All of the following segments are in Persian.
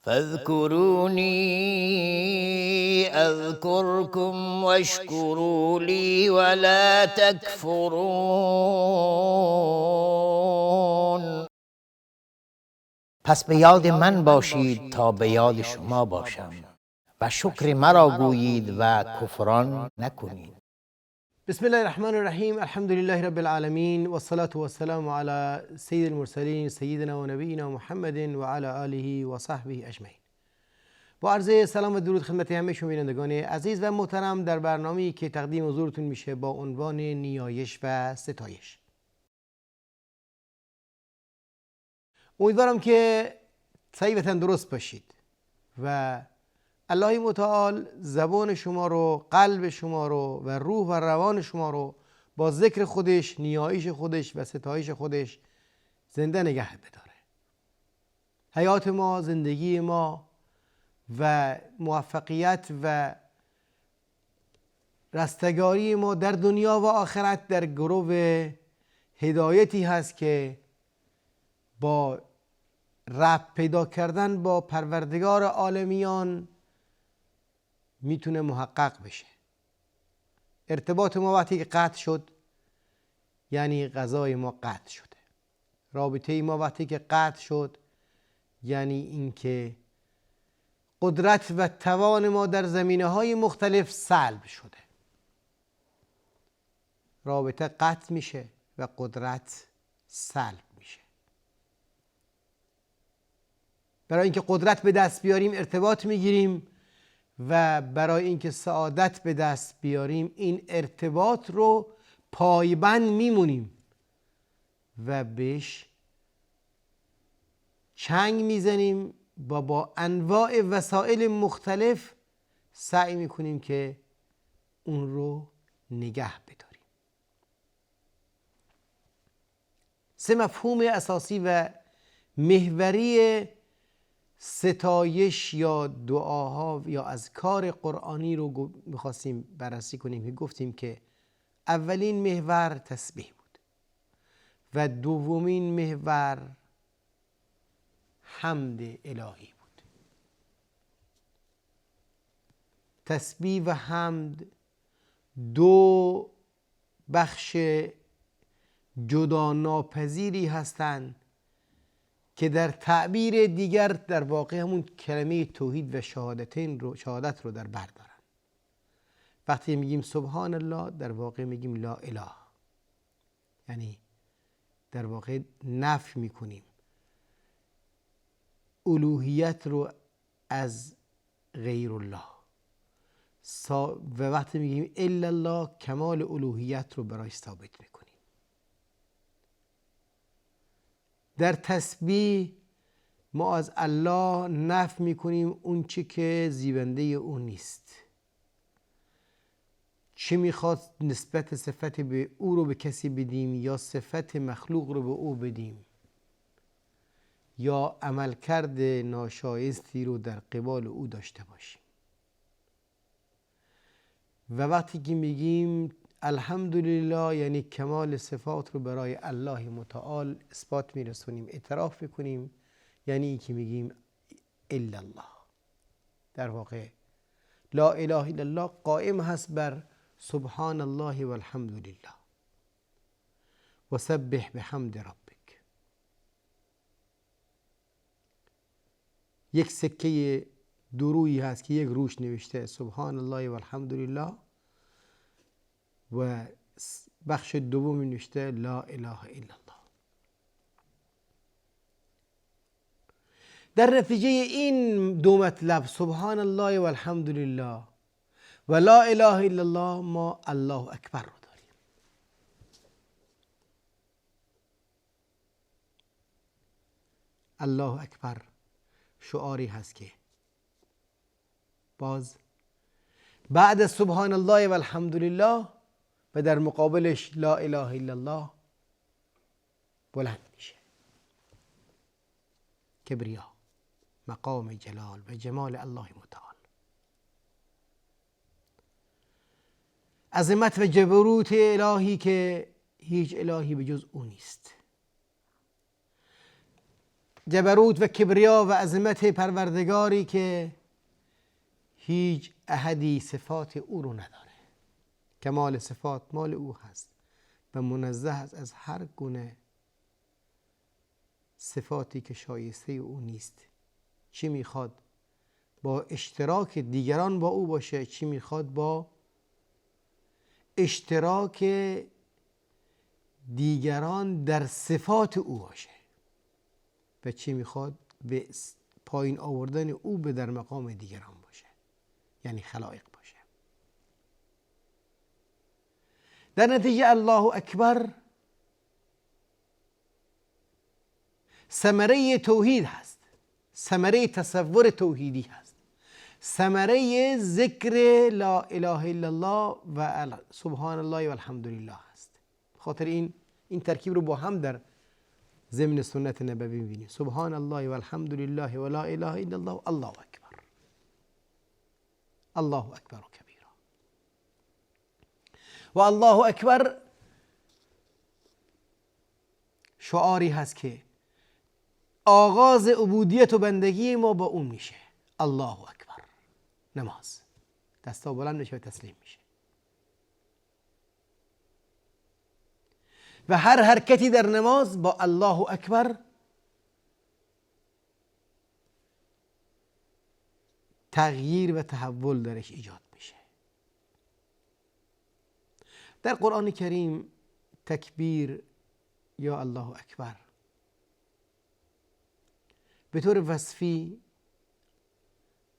فاذكروني اذكركم واشکروا لی ولا تکفرون. پس به یاد من باشید تا به یاد شما باشم و شکر مرا گویید و کفران نکنید. بسم الله الرحمن الرحیم. الحمد لله رب العالمین و الصلاة والسلام علی سید المرسلین سیدنا و نبینا محمد و علی آله و صحبه اجمعین. با عرض سلام و درود خدمت همه شما بینندگان عزیز و محترم در برنامه‌ای که تقدیم حضورتون میشه با عنوان نیایش و ستایش. امیدوارم که صحیح و تندرست باشید و الله متعال زبان شما رو، قلب شما رو و روح و روان شما رو با ذکر خودش، نیایش خودش و ستایش خودش زنده نگه بداره. حیات ما، زندگی ما و موفقیت و رستگاری ما در دنیا و آخرت در گرو هدایتی هست که با ربط پیدا کردن با پروردگار عالمیان میتونه محقق بشه. ارتباط ما وقتی که قطع شد یعنی غذای ما قطع شده. رابطه ما وقتی که قطع شد یعنی اینکه قدرت و توان ما در زمینه‌های مختلف سلب شده. رابطه قطع میشه و قدرت سلب میشه. برای اینکه قدرت به دست بیاریم ارتباط میگیریم و برای اینکه سعادت به دست بیاریم این ارتباط رو پایبند میمونیم و بهش چنگ میزنیم و با انواع وسایل مختلف سعی میکنیم که اون رو نگه بداریم. 3 مفهوم اساسی و محوری ستایش یا دعاها یا اذکار قرآنی رو میخواستیم بررسی کنیم که گفتیم که اولین محور تسبیح بود و دومین محور حمد الهی بود. تسبیح و حمد 2 بخش جدا ناپذیری هستند که در تعبیر دیگر در واقع همون کلمه توحید و شهادت رو در بر دارن. وقتی میگیم سبحان الله در واقع میگیم لا اله، یعنی در واقع نفی میکنیم الوهیت رو از غیر الله و وقتی میگیم الا الله کمال الوهیت رو برای ثابت میکنیم. در تسبیح ما از الله نفی میکنیم اون چی که زیبنده اون نیست. چی میخواد نسبت صفت به او رو به کسی بدیم یا صفت مخلوق رو به او بدیم یا عملکرد ناشایستی رو در قبال او داشته باشیم. و وقتی که میگیم الحمدلله یعنی کمال صفات رو برای الله متعال اثبات میرسونیم، اعتراف میکنیم، یعنی این که میگیم الا الله. در واقع لا اله الا الله قائم هست بر سبحان الله والحمد لله و سبح بحمد ربک. یک سکه درویی هست که یک روش نوشته سبحان الله والحمد لله و بخش دوم نوشته لا اله الا الله. در نتیجه این 2 مطلب سبحان الله والحمد لله و لا اله الا الله ما الله اکبر رو داریم. الله اکبر شعاری هست که باز بعد سبحان الله والحمد لله و در مقابلش لا اله الا الله بلند میشه. کبریا، مقام جلال و جمال الله متعال، عظمت و جبروت الهی که هیچ الهی به جز او نیست. جبروت و کبریا و عظمت پروردگاری که هیچ احدی صفات او رو نداره. کمال صفات مال او هست و منزه است از هر گونه صفاتی که شایسته او نیست. چی میخواد با اشتراک دیگران با او باشه، چی میخواد با اشتراک دیگران در صفات او باشه و چی میخواد به پایین آوردن او به در مقام دیگران باشه، یعنی خلائق باشه. در نتیجه الله اکبر ثمره توحید هست، ثمره تصور توحیدی هست، ثمره ذکر لا اله الا الله و سبحان الله و الحمد لله هست. خاطر این ترکیب رو با هم در ضمن سنت نبوی می‌بینیم. سبحان الله و الحمد لله و لا اله الا الله و الله اکبر، الله اکبر کبیرا. و الله اکبر شعاری هست که آغاز عبودیت و بندگی ما با اون میشه. الله اکبر، نماز، دستا بلند میشه و تسلیم میشه و هر حرکتی در نماز با الله اکبر تغییر و تحول درش ایجاد میشه. در قرآن کریم تکبیر یا الله اکبر به طور وصفی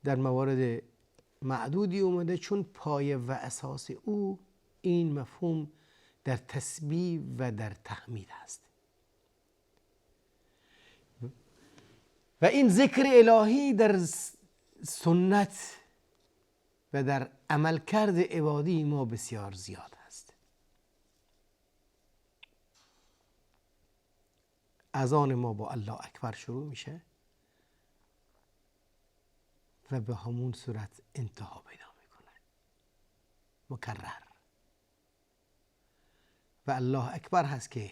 در موارد معدودی اومده، چون پایه و اساس او این مفهوم در تسبیح و در تحمید است و این ذکر الهی در سنت و در عملکرد عبادی ما بسیار زیاد است. اذان ما با الله اکبر شروع میشه و به همون صورت انتها پیدا میکنه، مکرر. و الله اکبر هست که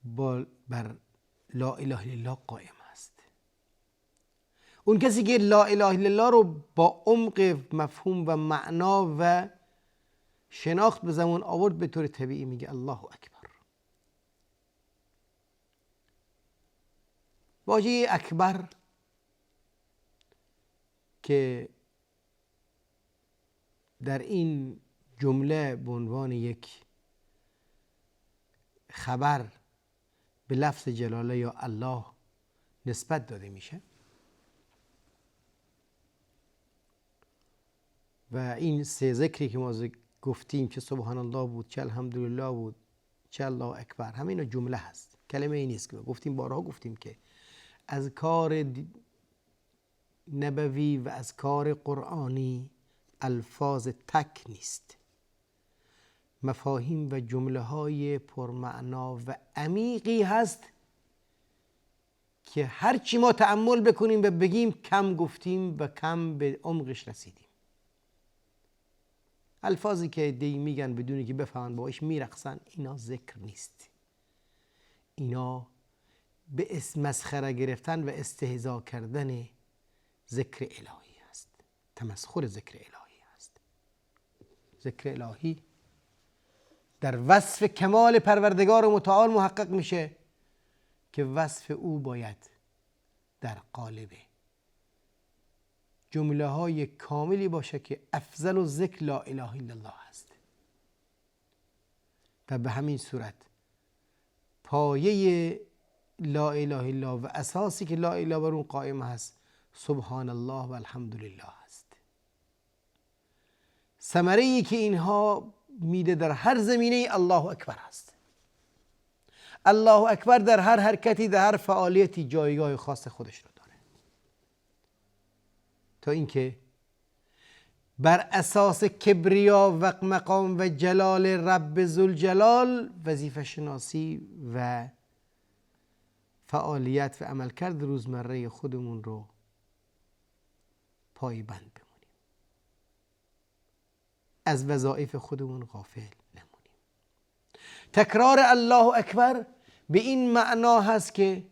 بر لا اله الا الله قائم است. اون کسی که لا اله الا الله رو با عمق مفهوم و معنا و شناخت به زمان آورد، به طور طبیعی میگه الله اکبر. واژه اکبر که در این جمله به عنوان یک خبر به لفظ جلاله یا الله نسبت داده میشه و این سه ذکری که ما گفتیم، چه سبحان الله بود، چه الحمدلله بود، چه الله اکبر، همین جمله هست، کلمه ای نیست. که گفتیم، بارها گفتیم که اذکار نبوی و اذکار قرآنی الفاظ تک نیست، مفاهیم و جمله های پرمعنا و عمیقی هست که هرچی ما تأمل بکنیم و بگیم کم گفتیم و کم به عمقش رسیدیم. الفاظی که دی میگن بدونی که بفهمن باش میرقصن، اینا ذکر نیست، اینا به اسم مسخره گرفتن و استهزا کردن ذکر الهی است، تمسخر ذکر الهی است. ذکر الهی در وصف کمال پروردگار متعال محقق میشه که وصف او باید در قالب جمله های کاملی باشه که افضل و ذکر لا اله الا الله است و به همین صورت پایه لا اله الا و اساسی که لا اله بر اون قائم هست سبحان الله و الحمد لله است. ثمره ای که اینها میده در هر زمینه الله اکبر است. الله اکبر در هر حرکتی، در هر فعالیتی جایگاه خاص خودش رو داره، تا اینکه بر اساس کبریا و مقام و جلال رب ذوالجلال وظیفه شناسی و فعالیت و عملکرد روزمره خودمون رو پایبند بمونیم، از وظایف خودمون غافل نمونیم. تکرار الله اکبر به این معنا هست که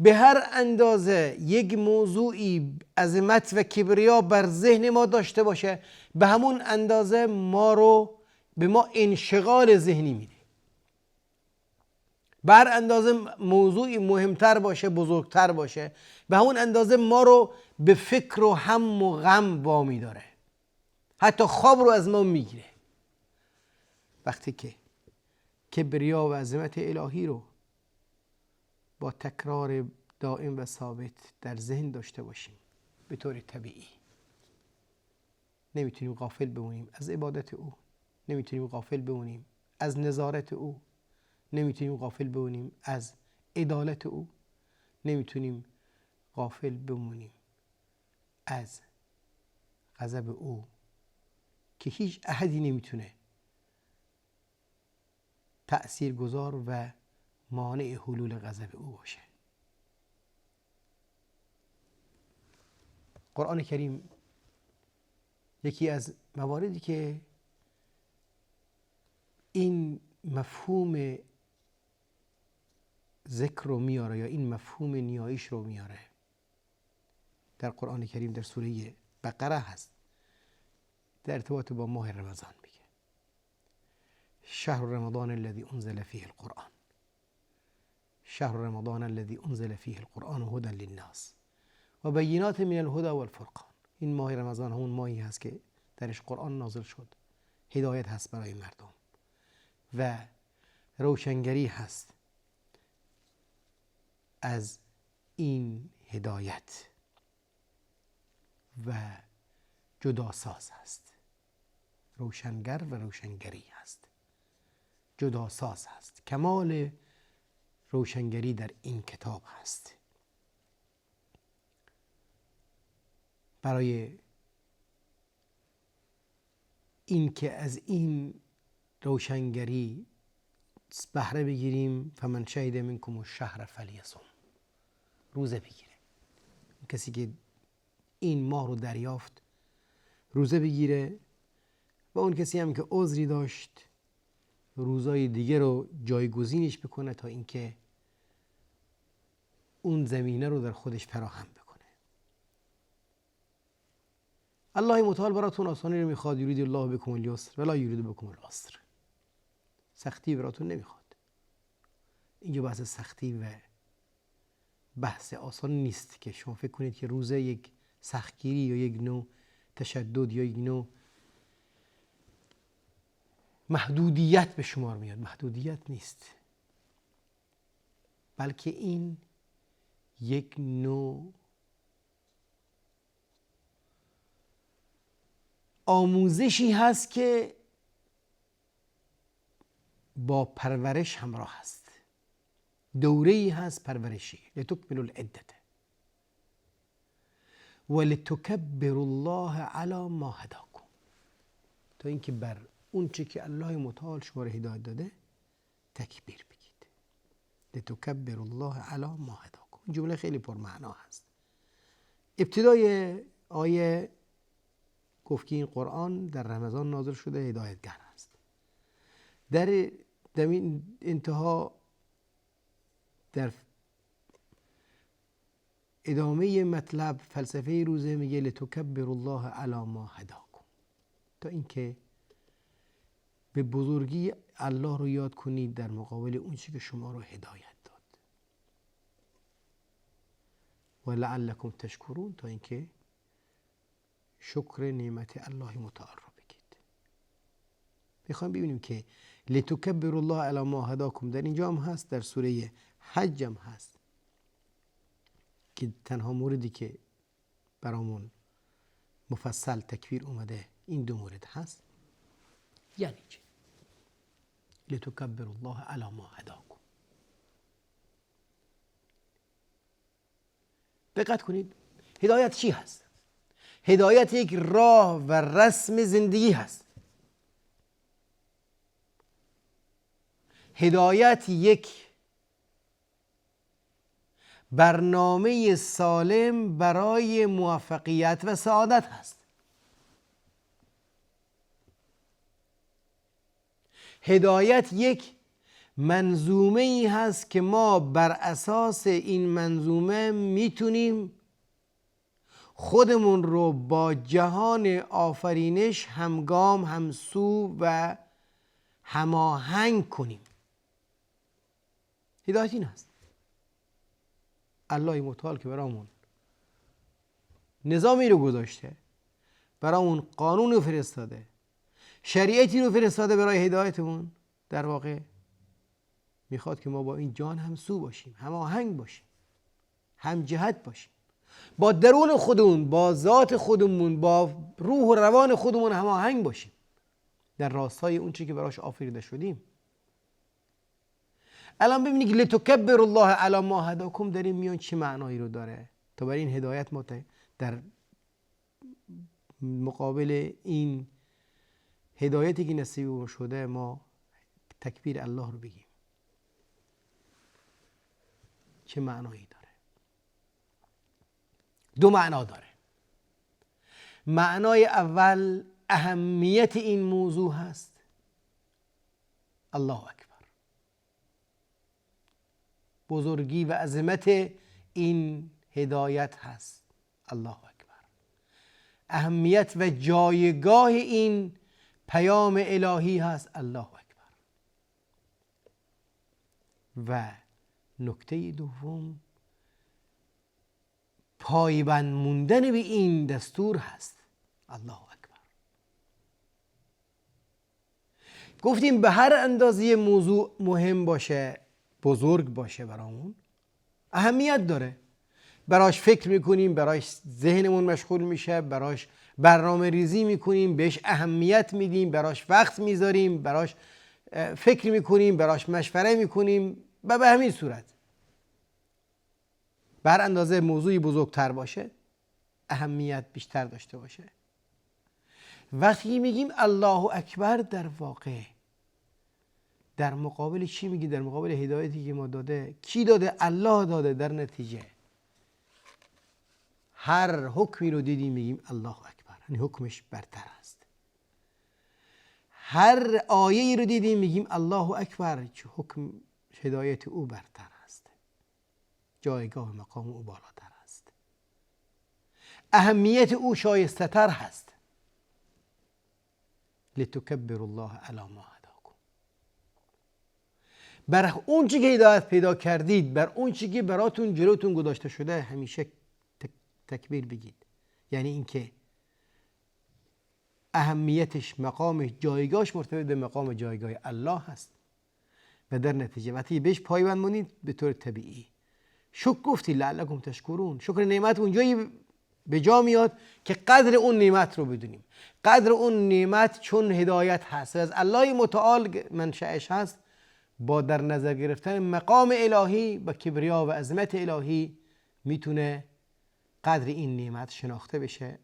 به هر اندازه یک موضوعی عظمت و کبریا بر ذهن ما داشته باشه، به همون اندازه به ما انشغال ذهنی میده. به هر اندازه موضوعی مهمتر باشه، بزرگتر باشه، به همون اندازه ما رو به فکر و هم و غم وامی داره، حتی خواب رو از ما میگیره. وقتی که کبریا و عظمت الهی رو با تکرار دائم و ثابت در ذهن داشته باشیم، به طور طبیعی نمیتونیم غافل بمونیم از عبادت او، نمیتونیم غافل بمونیم از نظارت او، نمیتونیم غافل بمونیم از عدالت او، نمیتونیم غافل بمونیم از غضب او که هیچ احدی نمیتونه تأثیر گذار و مانع حلول غضب او باشه. قرآن کریم یکی از مواردی که این مفهوم ذکر رو میاره یا این مفهوم نیایش رو میاره در قرآن کریم در سوره بقره هست، در ارتباط با ماه رمضان میگه شهر رمضان الذي انزل فيه القرآن، شهر رمضان الذي انزل فيه القرآن هدى للناس و بینات من الهدى والفرقان. این ماه رمضان همون ماهی هست که درش قرآن نازل شد، هدایت هست برای مردم و روشنگری هست از این هدایت و جداساز هست. روشنگر و روشنگری هست، جداساز هست. کمال روشنگری در این کتاب هست. برای این که از این روشنگری بهره بگیریم، فمن شهد منکم الشهر فلیصم، روزه بگیره. کسی که این ماه رو دریافت روزه بگیره، و اون کسی هم که عذری داشت روزای دیگه رو جایگزینش بکنه تا اینکه اون زمینه رو در خودش فراهم بکنه. الله متعال براتون آسانی رو میخواد. یرید الله بکم الیسر ولا یرید بکم العسر. سختی براتون نمیخواد. اینجا بحث سختی و بحث آسان نیست که شما فکر کنید که روزه یک سختگیری یا یک نوع تشدد یا یک نوع محدودیت به شمار میاد. محدودیت نیست، بلکه این یک نوع آموزشی هست که با پرورش همراه هست. دوره‌ای هست پرورشی. لتکملوا العدة ولتکبروا الله علی ما هداکم، تا اینکه بر اون چه که الله متعال شما را هدایت داده تکبیر بگید. لتکبروا الله علی ما هداکم. این جمله خیلی پرمعنا هست. ابتدای آیه گفت که این قرآن در رمضان نازل شده، هدایتگر است. در انتها در ادامه مطلب فلسفه روزه میگه لتکبروا الله علی ما هداکم، تا اینکه به بزرگی الله رو یاد کنید در مقابل اون چیزی که شما رو هدایت داد. و لعلکم تشکرون، تا اینکه شکر نعمت الله متعال رو بگید. میخوایم ببینیم که لتکبروا الله علی ما هداکم در اینجا هم هست، در سوره حج هم هست که تنها موردی که برامون مفصل تکبیر اومده این دو مورد هست. یعنی چه؟ لتکبروا الله علی ما هداکم. دقت کنید، هدایت چی هست؟ هدایت یک راه و رسم زندگی هست. هدایت یک برنامه سالم برای موفقیت و سعادت هست. هدایت یک منظومه ای هست که ما بر اساس این منظومه میتونیم خودمون رو با جهان آفرینش همگام، همسو و هماهنگ کنیم. هدایت این هست. الله متعال که برامون نظامی رو گذاشته، برامون قانون رو فرستاده، شریعتی رو فرستاده برای هدایتمون، در واقع میخواد که ما با این جان همسو باشیم، هماهنگ باشیم، هم جهت باشیم، با درون خودمون، با ذات خودمون، با روح و روان خودمون هماهنگ باشیم در راستای اون چی که براش آفریده شدیم. الان ببینید که لتکبر الله علی ما هداکم در این میان چه معنایی رو داره. تا برای این هدایت ما در مقابل این هدایتی که نصیب شده ما تکبیر الله رو بگیم. چه معنایی داره؟ دو معنا داره. معنای اول اهمیت این موضوع هست. الله اکبر. بزرگی و عظمت این هدایت هست. الله اکبر. اهمیت و جایگاه این پیام الهی هست. الله اکبر. و نکته دوم پایبند موندن به این دستور هست. الله اکبر. گفتیم به هر اندازه موضوع مهم باشه، بزرگ باشه، برامون اهمیت داره. براش فکر میکنیم، براش ذهنمون مشغول میشه، براش برنامه ریزی میکنیم، بهش اهمیت میدیم، براش وقت میذاریم، براش فکر میکنیم، براش مشوره میکنیم و به همین صورت بر اندازه موضوعی بزرگتر باشه اهمیت بیشتر داشته باشه. وقتی میگیم الله اکبر در واقع در مقابل چی میگی؟ در مقابل هدایتی که ما داده. کی داده؟ الله داده. در نتیجه هر حکمی رو دیدیم میگیم الله اکبر، یعنی حکمش برتر است. هر آیه‌ای رو دیدیم میگیم الله اکبر، چه حکم هدایت او برتر است، جایگاه مقام او بالاتر است، اهمیت او شایسته تر هست. لتکبر الله علی ما هداکم. بر اون چی که هدایت پیدا کردید، بر اون چی که براتون جلوتون گذاشته شده همیشه تکبیر بگید. یعنی اینکه اهمیتش، مقامش، جایگاهش مرتبط به مقام جایگاه الله هست و در نتیجه وقتی بهش پایبند مونید به طور طبیعی شکر گفتی لعلکم تشکرون، شکر نعمت اونجایی به جا میاد که قدر اون نعمت رو بدونیم. قدر اون نعمت چون هدایت هست و از الله متعال منشأش هست، با در نظر گرفتن مقام الهی با کبریا و عظمت الهی میتونه قدر این نعمت شناخته بشه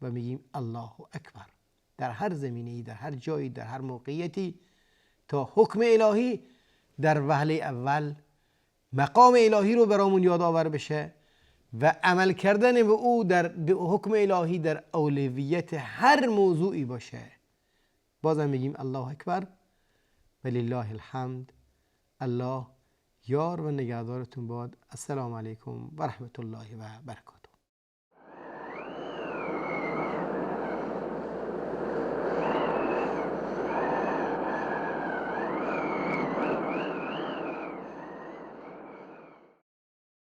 و میگیم الله اکبر در هر زمینه‌ای، در هر جایی، در هر موقعیتی، تا حکم الهی در وهله اول مقام الهی رو برامون یادآور بشه و عمل کردن به او در حکم الهی در اولویت هر موضوعی باشه. بازم میگیم الله اکبر و لله الحمد. الله یار و نگهدارتون باد. السلام علیکم و رحمت الله و برکاته.